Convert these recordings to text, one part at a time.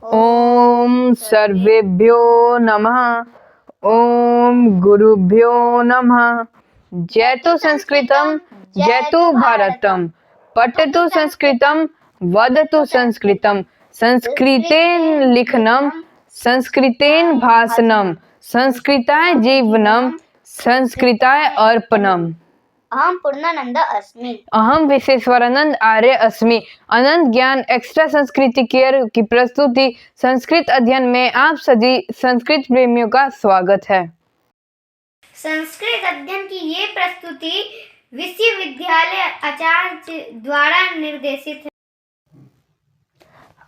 ओम सर्वेभ्यो नमः। ओम गुरुभ्यो नमः। जयतु संस्कृतं जयतु भारतम, पठतु संस्कृतं वदतु संस्कृतं, संस्कृतेन लिखनं संस्कृतेन भाषणं, संस्कृताय जीवनं संस्कृताय अर्पणम्। अहम पूर्णानंद अस्मि। अहम विश्वेश्वरानंद आर्य अस्मि। अनंत ज्ञान एक्स्ट्रा संस्कृति केयर की प्रस्तुति संस्कृत अध्ययन में आप सभी संस्कृत प्रेमियों का स्वागत है। संस्कृत अध्ययन की ये प्रस्तुति विश्वविद्यालय आचार्य द्वारा निर्देशित है।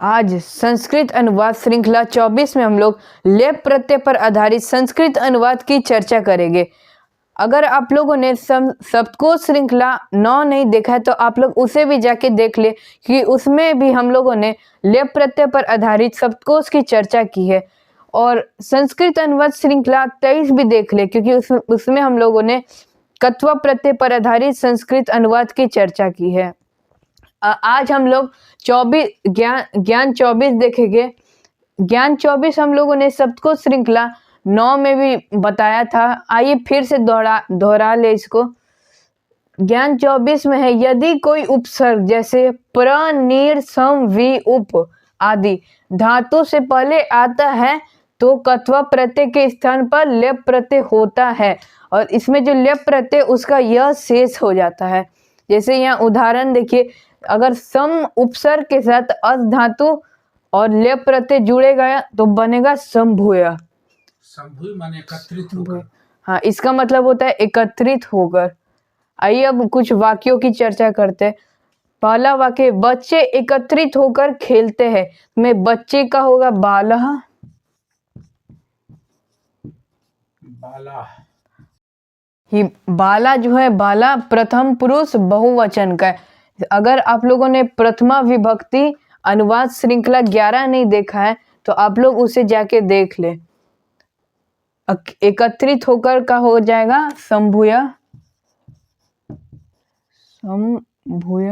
आज संस्कृत अनुवाद श्रृंखला 24 में हम लोग लेप प्रत्यय पर आधारित संस्कृत अनुवाद की चर्चा करेंगे। अगर आप लोगों ने शब्दकोश श्रृंखला 9 नहीं देखा है तो आप लोग उसे भी जाके देख ले, कि उसमें भी हम लोगों ने लेप प्रत्यय पर आधारित शब्दकोश की चर्चा की है। और संस्कृत अनुवाद श्रृंखला 23 भी देख ले, क्योंकि उसमें हम लोगों ने कत्वा प्रत्यय पर आधारित संस्कृत अनुवाद की चर्चा की है। आज हम लोग 24 ज्ञान 24 देखेंगे। ज्ञान 24 हम लोगों ने शब्दकोश श्रृंखला 9 में भी बताया था। आइए फिर से दोहरा ले इसको। ज्ञान 24 में है, यदि कोई उपसर्ग जैसे प्र, नीर, सम, वि, उप आदि धातु से पहले आता है तो कत्वा प्रत्यय के स्थान पर लेप प्रत्यय होता है, और इसमें जो लेप प्रत्यय उसका यह शेष हो जाता है। जैसे यहाँ उदाहरण देखिए, अगर सम उपसर्ग के साथ अस धातु और लेप प्रत्यय जुड़ेगा तो बनेगा संभूय। संभूय माने एकत्रित होकर। हाँ, इसका मतलब होता है एकत्रित होकर। आइए अब कुछ वाक्यों की चर्चा करते हैं। पहला वाक्य, बच्चे एकत्रित होकर खेलते हैं। में बच्चे का होगा बालः। बाला ही बाला जो है, बाला प्रथम पुरुष बहुवचन का है। अगर आप लोगों ने प्रथमा विभक्ति अनुवाद श्रृंखला 11 नहीं देखा है तो आप लोग उसे जाके देख ले। एकत्रित होकर का हो जाएगा संभूय। संभूय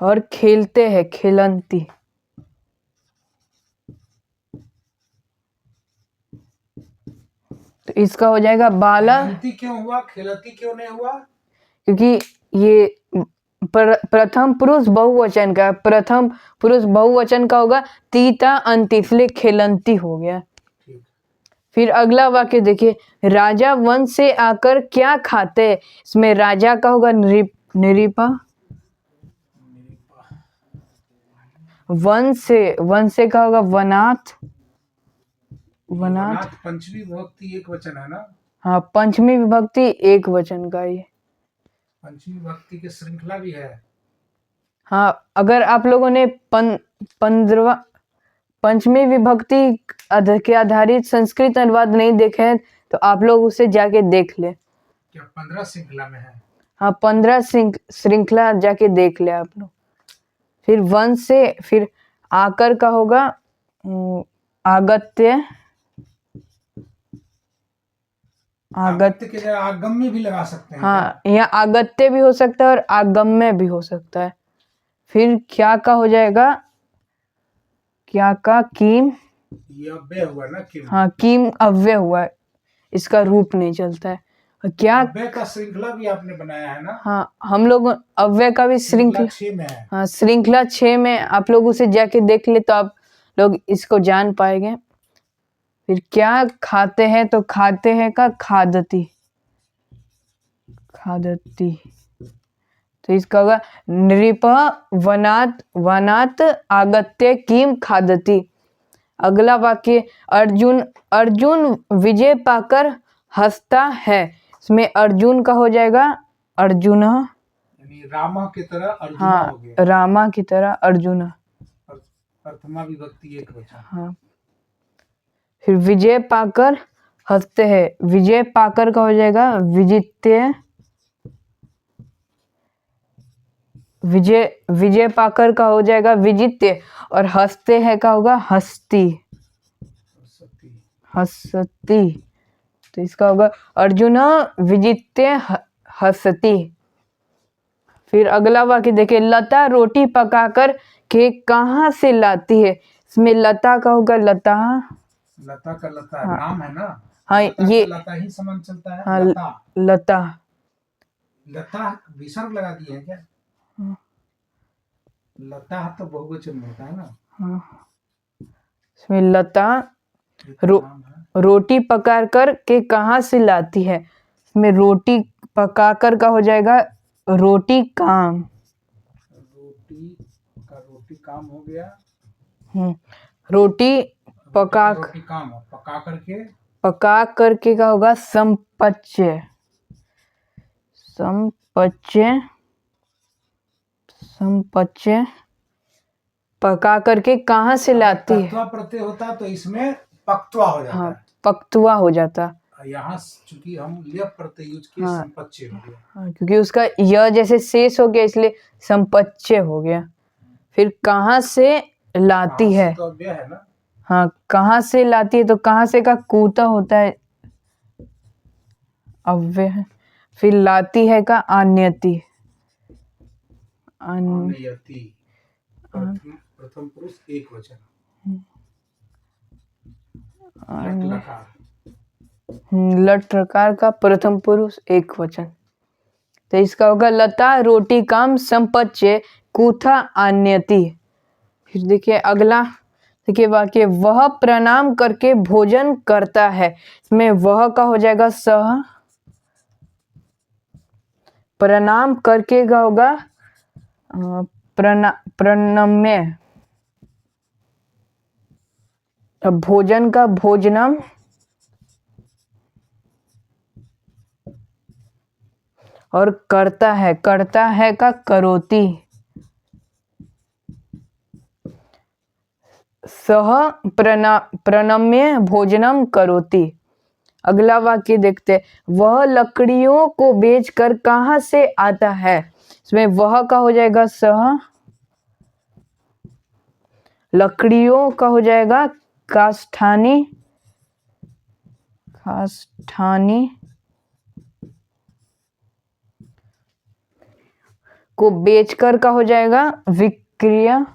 और खेलते हैं खेलंती। तो इसका हो जाएगा बाला। खेलती क्यों हुआ, खेलती क्यों नहीं हुआ? क्योंकि ये प्रथम पुरुष बहुवचन का, प्रथम पुरुष बहुवचन का होगा तीता अंति, इसलिए खेलंती हो गया। फिर अगला वाक्य देखिए, राजा वन से आकर क्या खाते। इसमें राजा का होगा निरीपा। वन से का होगा वनाथ। वनाथ पंचमी विभक्ति एक वचन है ना? हाँ, पंचमी विभक्ति एक वचन का ये पंचमी विभक्ति की श्रृंखला भी है। हाँ, अगर आप लोगों ने 15वां पंचमी विभक्ति के आधारित संस्कृत अनुवाद नहीं देखे हैं तो आप लोग उसे जाके देख ले। क्या 15 श्रृंखला में है? हाँ, 15 श्रृंखला जाके देख ले आप लोग। फिर वन से फिर आकर का होगा आगत्य। आगत्य के लिए आगम्य भी लगा सकते हैं। हाँ, यहाँ आगत्य भी हो सकता है और आगम्य भी हो सकता है। फिर क्या का हो जाएगा, क्या का कीम। ये अव्यय हुआ ना कीम। हाँ, कीम अव्यय हुआ है, इसका रूप नहीं चलता है। क्या अव्यय का श्रृंखला भी आपने बनाया है ना? हाँ, हम लोग अव्यय का भी श्रृंखला 6 में है। हाँ, श्रृंखला 6 में आप लोग उसे जाके देख ले तो आप लोग इसको जान पाएंगे। फिर क्या खाते हैं, तो खाते हैं का खादती। तो इसका होगा नृप वनात् आगत्य किम खादती। अगला वाक्य, अर्जुन विजय पाकर हंसता है। इसमें अर्जुन का हो जाएगा अर्जुन। यानी रामा की तरह अर्जुन। हाँ, हो गया। रामा की तरह अर्जुन। प्रथमा विभक्ति एक वचन। हाँ, फिर विजय पाकर हंसते हैं। विजय पाकर का हो जाएगा विजित्य। विजय पाकर का हो जाएगा विजित्य, और हंसते हैं का होगा हस्ती। तो इसका होगा अर्जुन विजित्य हसती। फिर अगला वाक्य देखिए, लता रोटी पकाकर के कहाँ से लाती है। इसमें लता का होगा लता। लता का लता हाँ। नाम है ना। हाँ लता ये का लता ही समान चलता है। हाँ लता लता। लता विसर्ग लगा दिए हैं क्या? लता तो बहुवचन में होता है ना। हाँ इसमें लता ये तो रो, नाम है। रोटी पकाकर के कहाँ से लाती है। इसमें रोटी पकाकर का हो जाएगा रोटी काम। रोटी काम हो गया। रोटी पका रोटी काम हो, पका करके का होगा संपच्य। संपच्य संपच्य पका करके कहाँ से लाती है। तत्वा प्रत्यय होता तो इसमें पक्तवा हो जाता हाँ है। पक्तुआ हो जाता। यहाँ चूंकि हम लेप प्रत्यय यूज किए, हाँ। संपच्य हो गया। हाँ क्योंकि उसका य जैसे शेष हो गया इसलिए संपच्य हो गया। फिर कहाँ से लाती है। तो अव्यय है ना। हाँ कहाँ से लाती है तो कहाँ से का कूता होता है अव्यय है। फिर लाती है का आन्यति। आनयति प्रथम पुरुष एक वचन। लट लकार। लट लकार का प्रथम पुरुष एक वचन। तो इसका होगा लता रोटी काम संपच्य कूथा आन्यति। फिर देखिए अगला देखिए वाक्य, वह प्रणाम करके भोजन करता है। इसमें वह का हो जाएगा सह। प्रणाम करके का होगा प्रणम्य। अब भोजन का भोजनम और करता है का करोति। सह प्रणम्य भोजनम करोति। अगला वाक्य देखते हैं, वह लकड़ियों को बेचकर कहाँ से आता है। इसमें वह का हो जाएगा सह। लकड़ियों का हो जाएगा काष्ठानी। को बेचकर का हो जाएगा विक्रिय।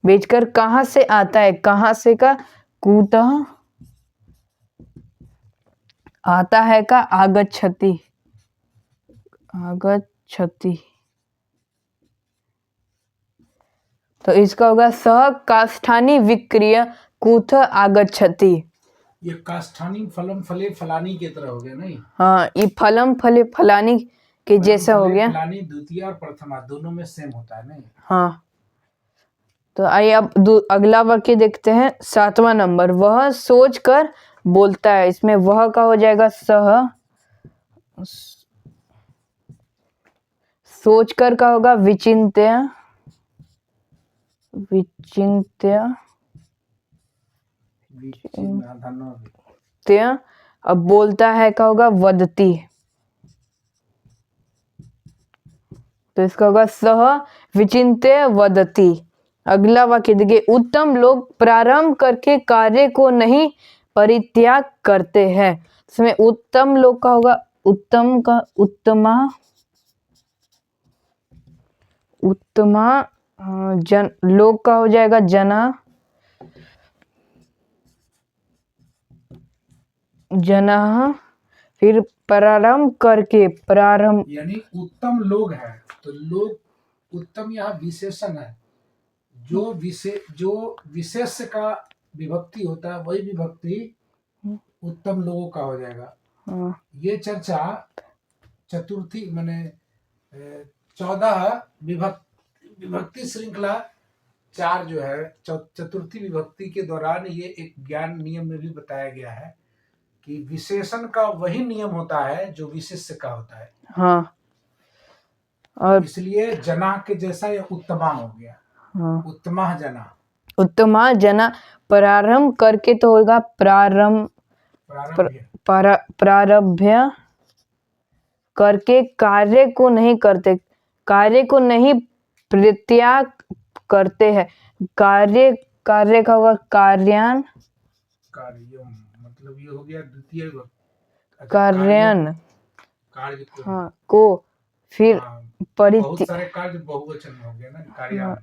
बेचकर कहाँ से आता है, कहाँ से का कूतः आता है का आगच्छति। तो इसका होगा सह काष्ठानी विक्रिय कूथ आगच्छति। ये काष्ठानी फलम फले फलानी की तरह हो गया नहीं। हाँ ये फलम फले फलानी के जैसा हो गया। फलानी द्वितीय और प्रथमा दोनों में सेम होता है नहीं। हाँ तो आइए अब अगला वाक्य देखते हैं 7वां नंबर, वह सोच कर बोलता है। इसमें वह का हो जाएगा सह। सोच कर का होगा विचिन्त्य। अब बोलता है का होगा वदती। तो इसका होगा सह विचिन्त्य वदती। अगला वाक्य देखिए, उत्तम लोग प्रारंभ करके कार्य को नहीं परित्याग करते हैं। इसमें उत्तम लोग का होगा उत्तम का उत्तमा जन लोग का हो जाएगा जना। फिर प्रारंभ करके यानी उत्तम लोग है तो लोग उत्तम यहाँ विशेषण है। जो विशेष का विभक्ति होता है वही विभक्ति उत्तम लोगों का हो जाएगा। ये चर्चा चतुर्थी माने 14 विभक्ति श्रृंखला 4 जो है चतुर्थी विभक्ति के दौरान ये एक ज्ञान नियम में भी बताया गया है कि विशेषण का वही नियम होता है जो विशेष्य का होता है। हाँ और इसलिए जना के जैसा ये उत्तमा हो गया। हाँ। उत्तमा जना प्रारंभ करके तो होगा प्रारंभ्य करके कार्य को नहीं करते, कार्य को नहीं परित्याग करते हैं। कार्य का होगा कार्यान। कार्यम मतलब ये हो गया द्वितीय कार्यान कार्य को। हाँ को फिर हाँ, बहुत परित्य सारे कार्य बहुवचन में हो गया ना, कार्यान।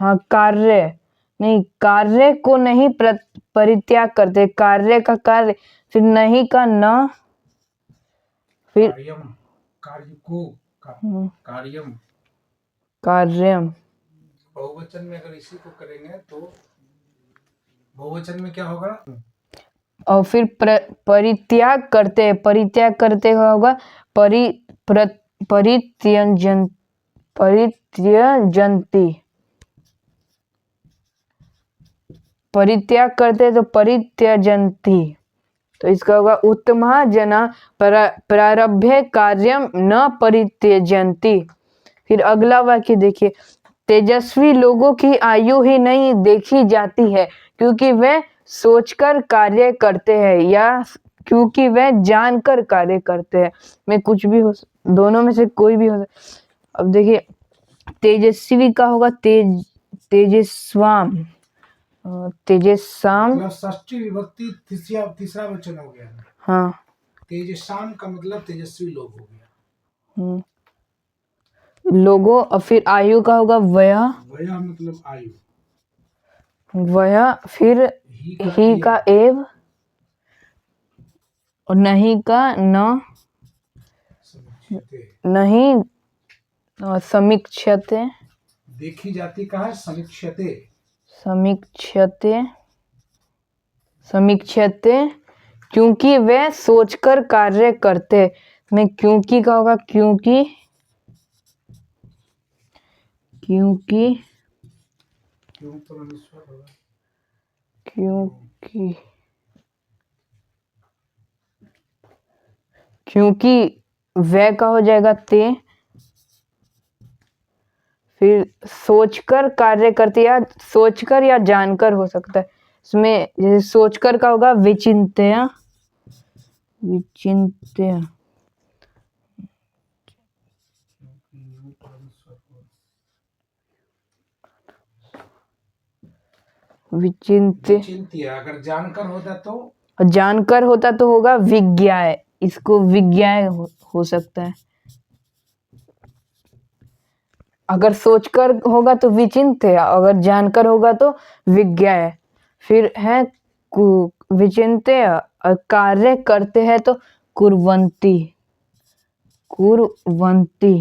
हाँ कार्य नहीं, कार्य को नहीं परित्याग करते, कार्य का कार्य, फिर नहीं का न, फिर कार्यम, कार्य को कार्यम। कार्यम। बहुवचन में अगर इसी को करेंगे तो बहुवचन में क्या होगा? और फिर परित्याग करते, परित्याग करते का होगा परित्यजन, परित्यजंती। परित्याग करते तो परित्यजंती, तो इसका होगा उत्तमा जना प्रारभ्य कार्यम न परित्यजंती। फिर अगला वाक्य देखिए, तेजस्वी लोगों की आयु ही नहीं देखी जाती है क्योंकि वे सोचकर कार्य करते हैं या क्योंकि वे जानकर कार्य करते हैं। में कुछ भी हो, दोनों में से कोई भी हो। अब देखिए तेजस्वी का होगा तेजस्वाम, तेजस्वाम मतलब षष्ठी विभक्ति तीसरा वचन हो गया। हाँ। तेजस्वाम का मतलब तेजस्वी लोग हो गया। लोगों, और फिर आयु का होगा वया, वया मतलब आयु, वया, फिर ही का एव, और नहीं का न, नहीं समीक्षते, देखी जाती का है समीक्षते, समीक्षते, समीक्षते, क्योंकि वे सोचकर कार्य करते। में क्योंकि का होगा क्योंकि, क्योंकि, क्यों तो अनुस्वार होगा, क्योंकि, क्योंकि वह का हो जाएगा ते, फिर सोचकर कार्य करते, या सोचकर या जानकर हो सकता है। इसमें जैसे सोचकर का होगा विचिंत्य, विचिंत्य, विचिंत्य। अगर जानकर होता तो, जानकर होता तो होगा विज्ञाय, इसको विज्ञाय हो सकता है। अगर सोचकर होगा तो विचिंत्य, अगर जानकर होगा तो विज्ञाय। फिर है विचिंत्य, और कार्य करते हैं तो कुर्वन्ति, कुर्वन्ति।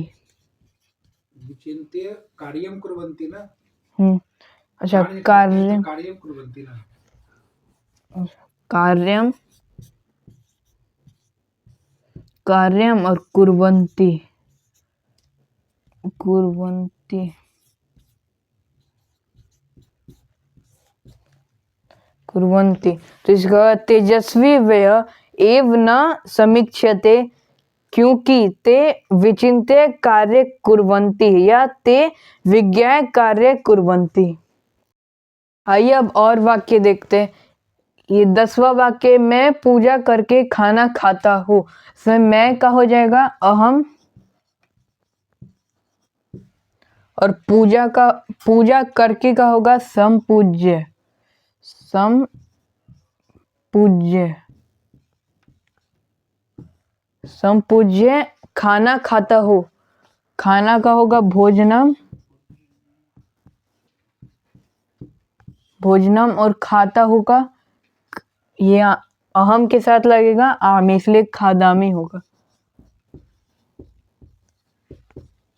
विचिंत्य कार्यम कुर्वन्ति ना। अच्छा कार्यम कुर्वन्ति ना, कार्यम, कार्यम और कुर्वन्ति, कुर्वन्ति, कुर्वन्ति। तो इसका तेजस्वी व्यय एव न समीक्षते क्योंकि ते विचिन्त्य कार्य कुर्वन्ति या ते विज्ञाय कार्य कुर्वन्ति। आइए अब और वाक्य देखते हैं। ये 10वां वाक्य, मैं पूजा करके खाना खाता हूँ। इसमें मैं का हो जाएगा अहम, और पूजा करके का होगा संपूज्य, संपूज्य, संपूज्य। खाना खाता हो, खाना का होगा भोजनम, भोजनम, और खाता होगा ये अहम के साथ लगेगा आम, इसलिए खादामी होगा।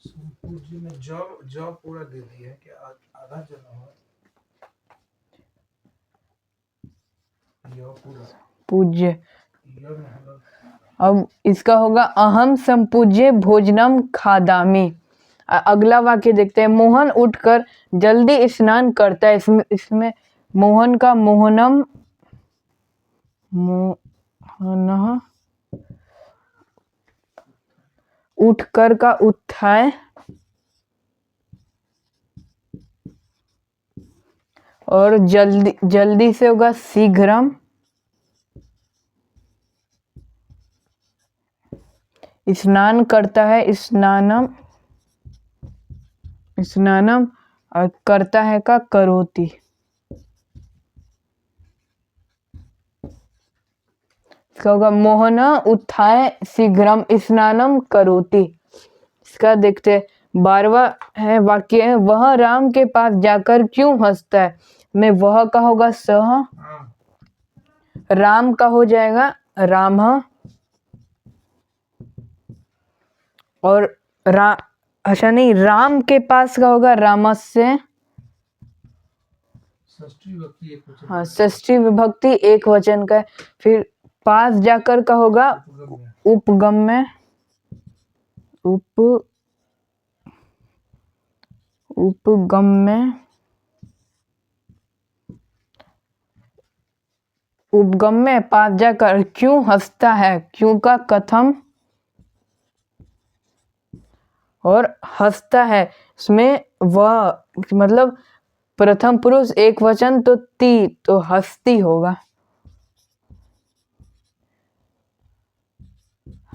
संपूज्य में जॉब पूरा दे दिया है कि आधा जना हो, पूज्य। अब इसका होगा अहम संपूज्य भोजनम खादामी। अगला वाक्य देखते हैं, मोहन उठकर जल्दी स्नान करता है। इसमें मोहन का मोहनम, मोहन, उठकर का उत्थाय, और जल्दी से होगा शीघ्रम। स्नान करता है स्नानम, स्नानम, और करता है का करोति। इसका होगा मोहन उत्थाय शीघ्रम स्नानम करोति। इसका देखते हैं 12वां है वाक्य है, वह राम के पास जाकर क्यों हंसता है। में वह का होगा सह, हाँ, राम का हो जाएगा राम, और अच्छा नहीं, राम के पास का होगा रामस्य। षष्ठी विभक्ति एक वचन हाँ, षष्ठी विभक्ति एक वचन का है। फिर पास जाकर का होगा उपगम्य। उपगम्य उपगम्य पास जाकर क्यों हंसता है, क्यों का कथम और हंसता है, इसमें वह मतलब प्रथम पुरुष एक वचन तो ती, तो हस्ती होगा,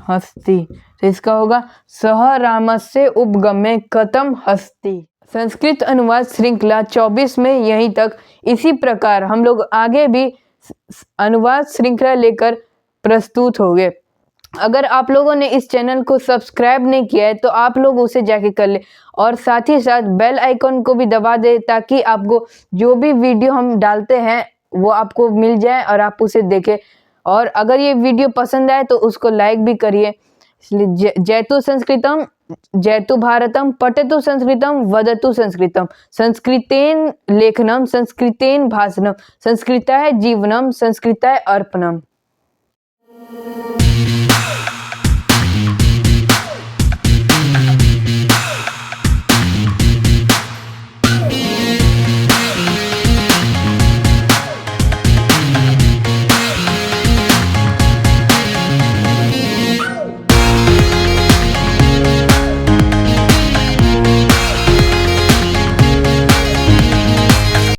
हस्ती। तो इसका होगा सह रामस्य उपगम्य कथम हस्ती। संस्कृत अनुवाद श्रृंखला 24 में यहीं तक। इसी प्रकार हम लोग आगे भी अनुवाद श्रृंखला लेकर प्रस्तुत होंगे। अगर आप लोगों ने इस चैनल को सब्सक्राइब नहीं किया है तो आप लोग उसे जाके कर ले, और साथ ही साथ बेल आइकन को भी दबा दे, ताकि आपको जो भी वीडियो हम डालते हैं वो आपको मिल जाए और आप उसे देखें। और अगर ये वीडियो पसंद आए तो उसको लाइक भी करिए। इसलिए जयतु संस्कृतम जयतु भारतम पठतु संस्कृतम वदतु संस्कृतम संस्कृतेन लेखनम संस्कृतेन भाषणम संस्कृताय जीवनम संस्कृताय अर्पणम।